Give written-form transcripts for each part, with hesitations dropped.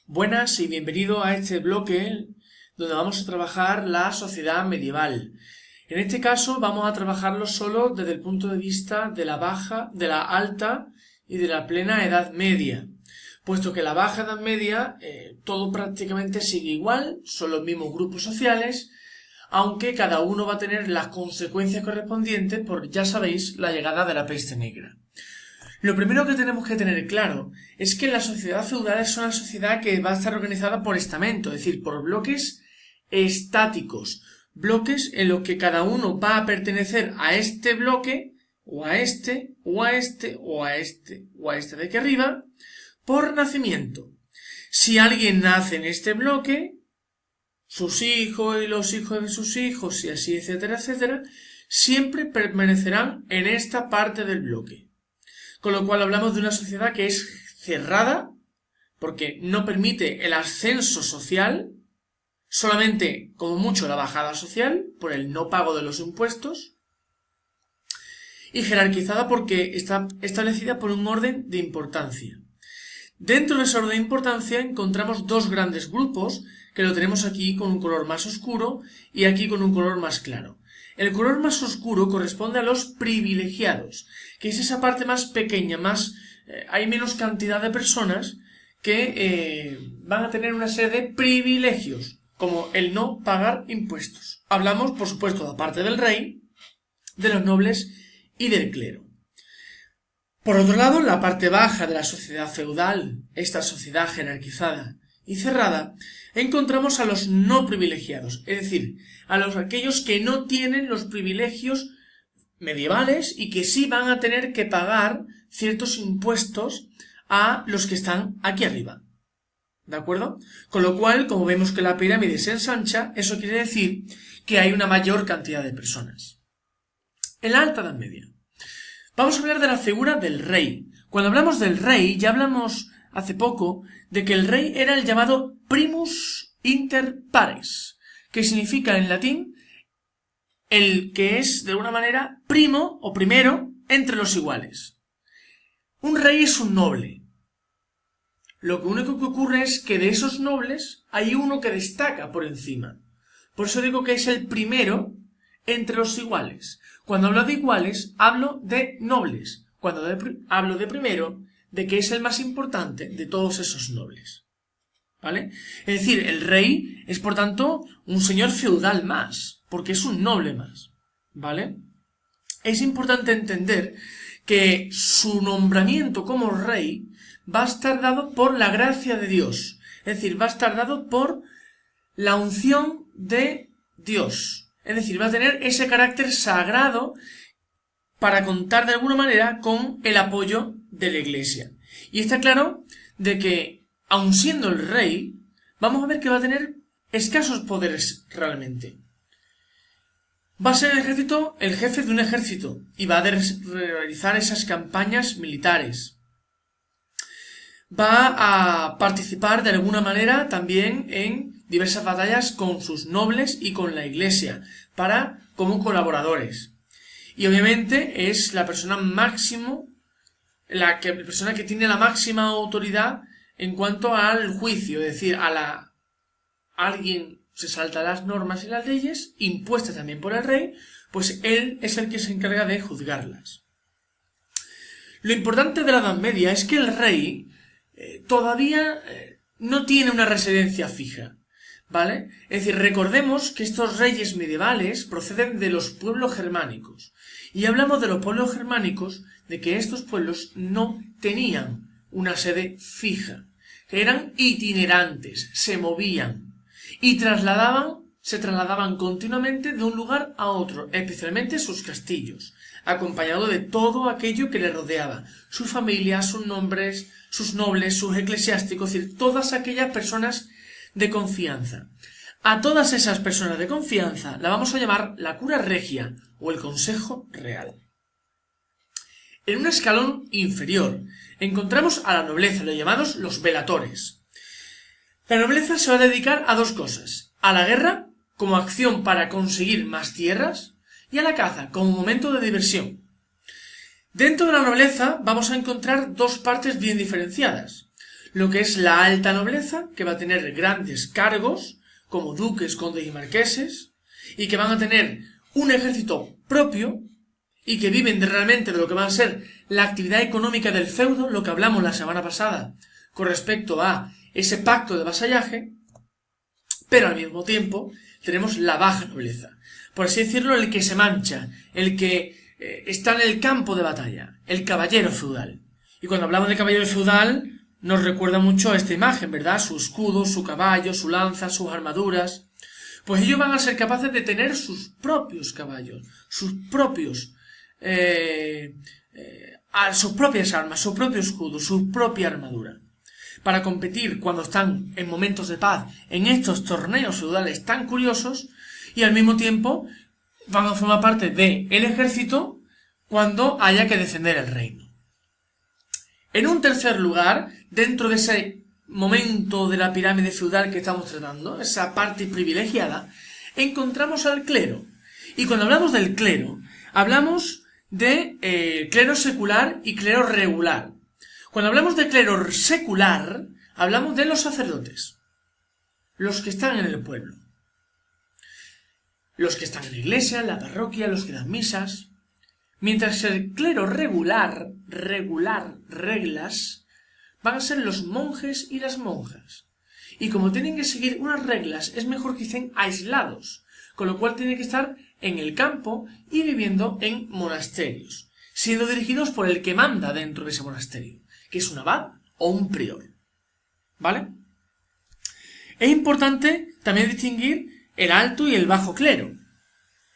Buenas y bienvenido a este bloque donde vamos a trabajar la sociedad medieval. En este caso vamos a trabajarlo solo desde el punto de vista de la baja, de la alta y de la plena Edad Media, puesto que la baja Edad Media todo prácticamente sigue igual, son los mismos grupos sociales, aunque cada uno va a tener las consecuencias correspondientes por, ya sabéis, la llegada de la peste negra. Lo primero que tenemos que tener claro es que la sociedad feudal es una sociedad que va a estar organizada por estamento, es decir, por bloques estáticos, bloques en los que cada uno va a pertenecer a este bloque, o a este, o a este, o a este, o a este de aquí arriba, por nacimiento. Si alguien nace en este bloque, sus hijos y los hijos de sus hijos, y así, etcétera, etcétera, siempre permanecerán en esta parte del bloque. Con lo cual hablamos de una sociedad que es cerrada, porque no permite el ascenso social, solamente como mucho la bajada social, por el no pago de los impuestos, y jerarquizada porque está establecida por un orden de importancia. Dentro de ese orden de importancia encontramos dos grandes grupos, que lo tenemos aquí con un color más oscuro y aquí con un color más claro. El color más oscuro corresponde a los privilegiados, que es esa parte más pequeña, hay menos cantidad de personas que van a tener una serie de privilegios, como el no pagar impuestos. Hablamos, por supuesto, aparte del rey, de los nobles y del clero. Por otro lado, la parte baja de la sociedad feudal, esta sociedad jerarquizada y cerrada, encontramos a los no privilegiados, es decir, aquellos que no tienen los privilegios medievales y que sí van a tener que pagar ciertos impuestos a los que están aquí arriba. ¿De acuerdo? Con lo cual, como vemos que la pirámide se ensancha, eso quiere decir que hay una mayor cantidad de personas. En la Alta Edad Media, vamos a hablar de la figura del rey. Cuando hablamos del rey, ya hablamos hace poco de que el rey era el llamado primus inter pares, que significa en latín el que es de alguna manera primo o primero entre los iguales. Un rey es un noble. Lo único que ocurre es que de esos nobles hay uno que destaca por encima. Por eso digo que es el primero entre los iguales. Cuando hablo de iguales, hablo de nobles. Cuando hablo de primero, de que es el más importante de todos esos nobles. ¿Vale? Es decir, el rey es, por tanto, un señor feudal más, porque es un noble más. ¿Vale? Es importante entender que su nombramiento como rey va a estar dado por la gracia de Dios. Es decir, va a estar dado por la unción de Dios. Es decir, va a tener ese carácter sagrado para contar de alguna manera con el apoyo de la Iglesia. Y está claro de que, aun siendo el rey, vamos a ver que va a tener escasos poderes realmente. Va a ser el jefe de un ejército y va a realizar esas campañas militares. Va a participar de alguna manera también en diversas batallas con sus nobles y con la Iglesia, como colaboradores. Y obviamente es la persona la persona que tiene la máxima autoridad en cuanto al juicio, es decir, alguien se salta las normas y las leyes, impuestas también por el rey, pues él es el que se encarga de juzgarlas. Lo importante de la Edad Media es que el rey todavía no tiene una residencia fija, ¿vale? Es decir, recordemos que estos reyes medievales proceden de los pueblos germánicos. Y hablamos de los pueblos germánicos, de que estos pueblos no tenían una sede fija, que eran itinerantes, se movían y se trasladaban continuamente de un lugar a otro, especialmente sus castillos, acompañado de todo aquello que le rodeaba, su familia, sus nobles, sus eclesiásticos, es decir, todas aquellas personas de confianza. A todas esas personas de confianza la vamos a llamar la cura regia o el consejo real. En un escalón inferior encontramos a la nobleza, los llamados los velatores. La nobleza se va a dedicar a dos cosas: a la guerra, como acción para conseguir más tierras, y a la caza, como momento de diversión. Dentro de la nobleza vamos a encontrar dos partes bien diferenciadas. lo que es la alta nobleza, que va a tener grandes cargos, como duques, condes y marqueses, y que van a tener un ejército propio, y que viven realmente de lo que va a ser la actividad económica del feudo, lo que hablamos la semana pasada con respecto a ese pacto de vasallaje, pero al mismo tiempo tenemos la baja nobleza, por así decirlo, el que se mancha, el que está en el campo de batalla, el caballero feudal. Y cuando hablamos de caballero feudal, nos recuerda mucho a esta imagen, ¿verdad? Su escudo, su caballo, su lanza, sus armaduras. Pues ellos van a ser capaces de tener sus propios caballos, sus propios sus propias armas, su propio escudo, su propia armadura, para competir cuando están en momentos de paz en estos torneos feudales tan curiosos, y al mismo tiempo van a formar parte del ejército cuando haya que defender el reino. En un tercer lugar, dentro de ese momento de la pirámide feudal que estamos tratando, esa parte privilegiada, encontramos al clero. Y cuando hablamos del clero, hablamos de clero secular y clero regular. Cuando hablamos de clero secular, hablamos de los sacerdotes, los que están en el pueblo, los que están en la iglesia, en la parroquia, los que dan misas, mientras el clero regular, reglas, van a ser los monjes y las monjas. Y como tienen que seguir unas reglas, es mejor que estén aislados, con lo cual tienen que estar en el campo y viviendo en monasterios, siendo dirigidos por el que manda dentro de ese monasterio, que es un abad o un prior. ¿Vale? Es importante también distinguir el alto y el bajo clero.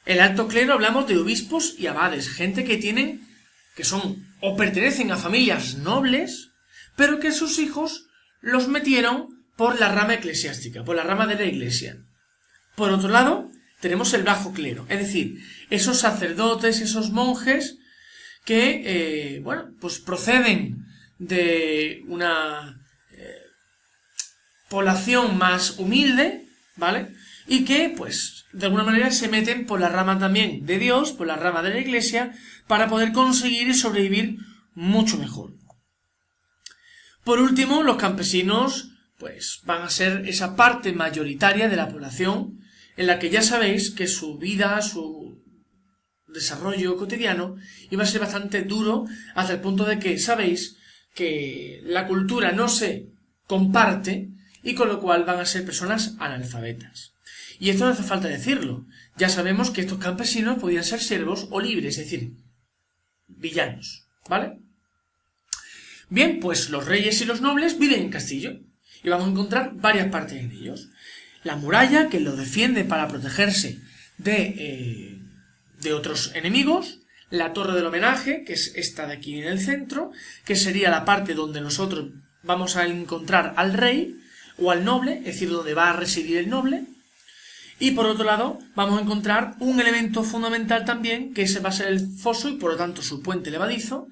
El alto clero hablamos de obispos y abades, gente que son o pertenecen a familias nobles, pero que sus hijos los metieron por la rama eclesiástica, por la rama de la iglesia. Por otro lado, tenemos el bajo clero, es decir, esos sacerdotes, esos monjes que, pues proceden de una población más humilde, ¿vale? Y que, pues, de alguna manera se meten por la rama también de Dios, por la rama de la iglesia, para poder conseguir y sobrevivir mucho mejor. Por último, los campesinos, pues, van a ser esa parte mayoritaria de la población en la que ya sabéis que su vida, su desarrollo cotidiano iba a ser bastante duro, hasta el punto de que sabéis que la cultura no se comparte y con lo cual van a ser personas analfabetas. Y esto no hace falta decirlo. Ya sabemos que estos campesinos podían ser siervos o libres, es decir, villanos, ¿vale? Bien, pues los reyes y los nobles viven en castillo y vamos a encontrar varias partes en ellos. La muralla, que lo defiende para protegerse de otros enemigos. La torre del homenaje, que es esta de aquí en el centro, que sería la parte donde nosotros vamos a encontrar al rey o al noble, es decir, donde va a residir el noble. Y por otro lado, vamos a encontrar un elemento fundamental también, que ese va a ser el foso y por lo tanto su puente levadizo,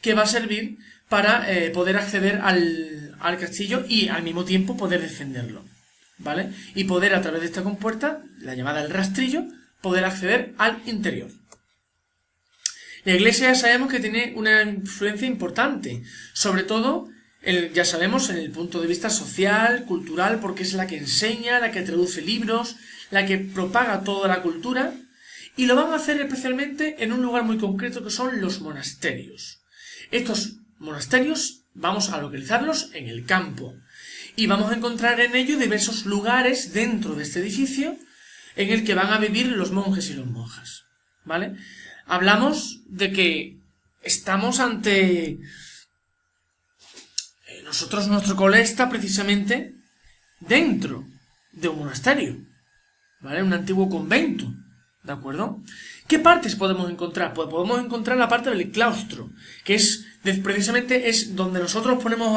que va a servir para poder acceder al castillo y al mismo tiempo poder defenderlo, ¿vale? Y poder, a través de esta compuerta, la llamada el rastrillo, poder acceder al interior. La iglesia ya sabemos que tiene una influencia importante, sobre todo, ya sabemos, en el punto de vista social, cultural, porque es la que enseña, la que traduce libros, la que propaga toda la cultura, y lo van a hacer especialmente en un lugar muy concreto que son los monasterios. Estos monasterios vamos a localizarlos en el campo, y vamos a encontrar en ellos diversos lugares dentro de este edificio en el que van a vivir los monjes y las monjas, ¿vale? Hablamos de que estamos ante... nuestro cole está precisamente dentro de un monasterio, ¿vale? Un antiguo convento, ¿de acuerdo? ¿Qué partes podemos encontrar? Pues podemos encontrar la parte del claustro, que precisamente es donde nosotros ponemos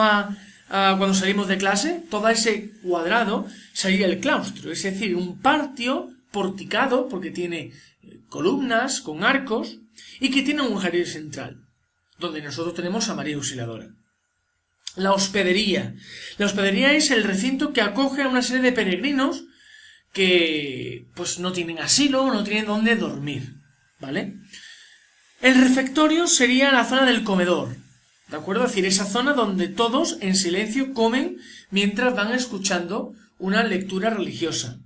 cuando salimos de clase, todo ese cuadrado sería el claustro, es decir, un patio porticado, porque tiene columnas con arcos, y que tiene un jardín central, donde nosotros tenemos a María Auxiliadora. La hospedería. La hospedería es el recinto que acoge a una serie de peregrinos que pues no tienen asilo, no tienen dónde dormir, ¿vale? El refectorio sería la zona del comedor, ¿De acuerdo? Es decir, esa zona donde todos en silencio comen mientras van escuchando una lectura religiosa.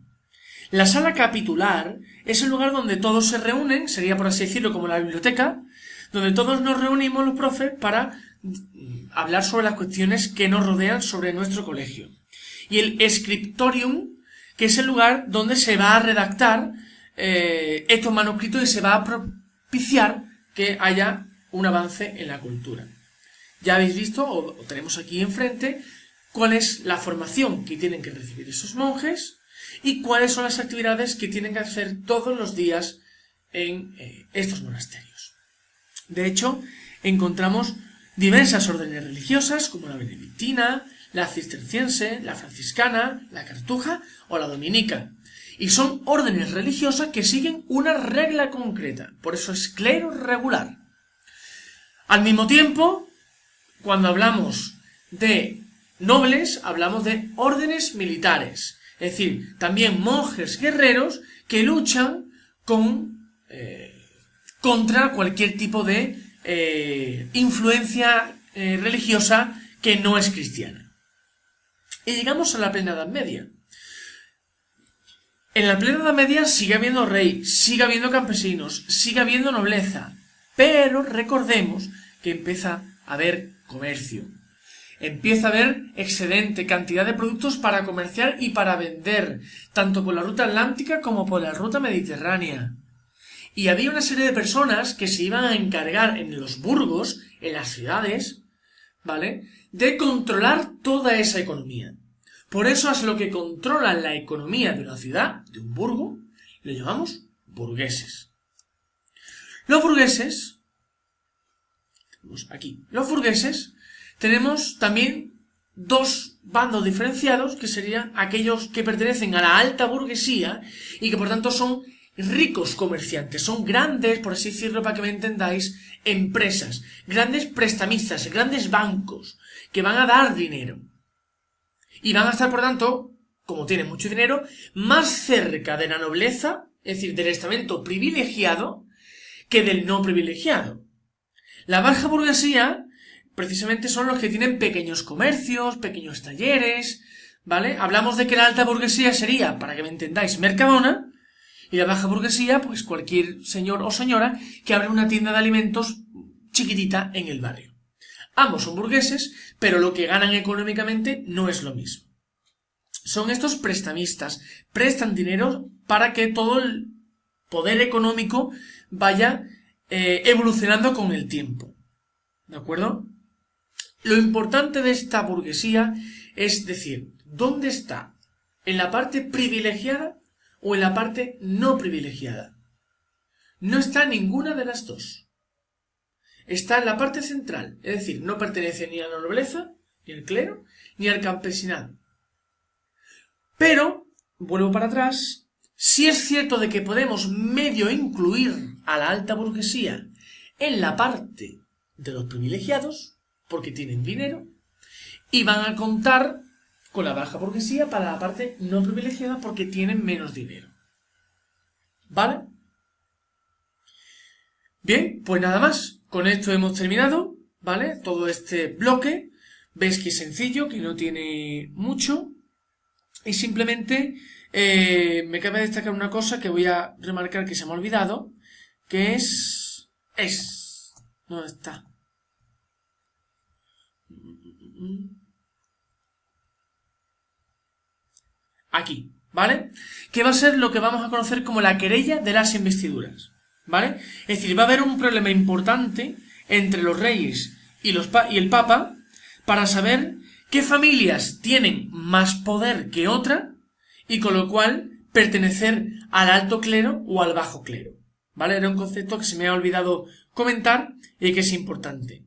La sala capitular es el lugar donde todos se reúnen, sería por así decirlo como la biblioteca, donde todos nos reunimos los profes para hablar sobre las cuestiones que nos rodean sobre nuestro colegio. Y el scriptorium, que es el lugar donde se va a redactar estos manuscritos y se va a propiciar que haya un avance en la cultura. Ya habéis visto, o tenemos aquí enfrente, cuál es la formación que tienen que recibir esos monjes y cuáles son las actividades que tienen que hacer todos los días en estos monasterios. De hecho, encontramos diversas órdenes religiosas, como la benedictina, la cisterciense, la franciscana, la cartuja o la dominica. Y son órdenes religiosas que siguen una regla concreta, por eso es clero regular. Al mismo tiempo, cuando hablamos de nobles, hablamos de órdenes militares, es decir, también monjes guerreros que luchan contra cualquier tipo de influencia religiosa que no es cristiana. Y llegamos a la plena Edad Media. En la plena Edad Media sigue habiendo rey, sigue habiendo campesinos, sigue habiendo nobleza, pero recordemos que empieza a haber comercio. Empieza a haber excedente, cantidad de productos para comerciar y para vender, tanto por la ruta atlántica como por la ruta mediterránea. Y había una serie de personas que se iban a encargar en los burgos, en las ciudades, ¿vale?, de controlar toda esa economía. Por eso es lo que controla la economía de una ciudad, de un burgo, lo llamamos burgueses. Los burgueses, tenemos también dos bandos diferenciados, que serían aquellos que pertenecen a la alta burguesía y que por tanto son ricos comerciantes, son grandes, por así decirlo, para que me entendáis, empresas, grandes prestamistas, grandes bancos, que van a dar dinero. Y van a estar, por tanto, como tienen mucho dinero, más cerca de la nobleza, es decir, del estamento privilegiado, que del no privilegiado. La baja burguesía, precisamente son los que tienen pequeños comercios, pequeños talleres, ¿vale? Hablamos de que la alta burguesía sería, para que me entendáis, Mercadona, y la baja burguesía, pues cualquier señor o señora que abre una tienda de alimentos chiquitita en el barrio. Ambos son burgueses, pero lo que ganan económicamente no es lo mismo. Son estos prestamistas, prestan dinero para que todo el poder económico vaya evolucionando con el tiempo. ¿De acuerdo? Lo importante de esta burguesía es decir, ¿dónde está? ¿En la parte privilegiada o en la parte no privilegiada? No está en ninguna de las dos. Está en la parte central, es decir, no pertenece ni a la nobleza, ni al clero, ni al campesinado. Pero, vuelvo para atrás, sí es cierto de que podemos medio incluir a la alta burguesía en la parte de los privilegiados, porque tienen dinero, y van a contar con la baja burguesía para la parte no privilegiada porque tienen menos dinero. ¿Vale? Bien, pues nada más. Con esto hemos terminado, ¿vale? Todo este bloque. Veis que es sencillo, que no tiene mucho. Y simplemente me cabe destacar una cosa que voy a remarcar que se me ha olvidado, que es... ¿Dónde está? Aquí, ¿vale? Que va a ser lo que vamos a conocer como la querella de las investiduras, ¿vale? Es decir, va a haber un problema importante entre los reyes y el papa para saber qué familias tienen más poder que otra y con lo cual pertenecer al alto clero o al bajo clero, ¿vale? Era un concepto que se me ha olvidado comentar y que es importante.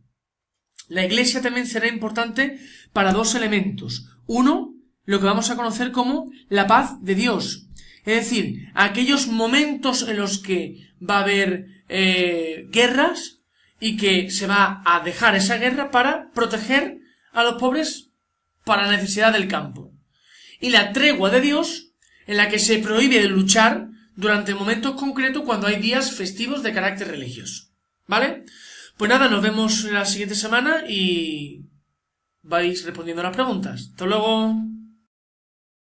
La iglesia también será importante para dos elementos. Uno, lo que vamos a conocer como la paz de Dios. Es decir, aquellos momentos en los que va a haber guerras y que se va a dejar esa guerra para proteger a los pobres para la necesidad del campo. Y la tregua de Dios, en la que se prohíbe de luchar durante momentos concretos cuando hay días festivos de carácter religioso. ¿Vale? Pues nada, nos vemos la siguiente semana y vais respondiendo a las preguntas. Hasta luego.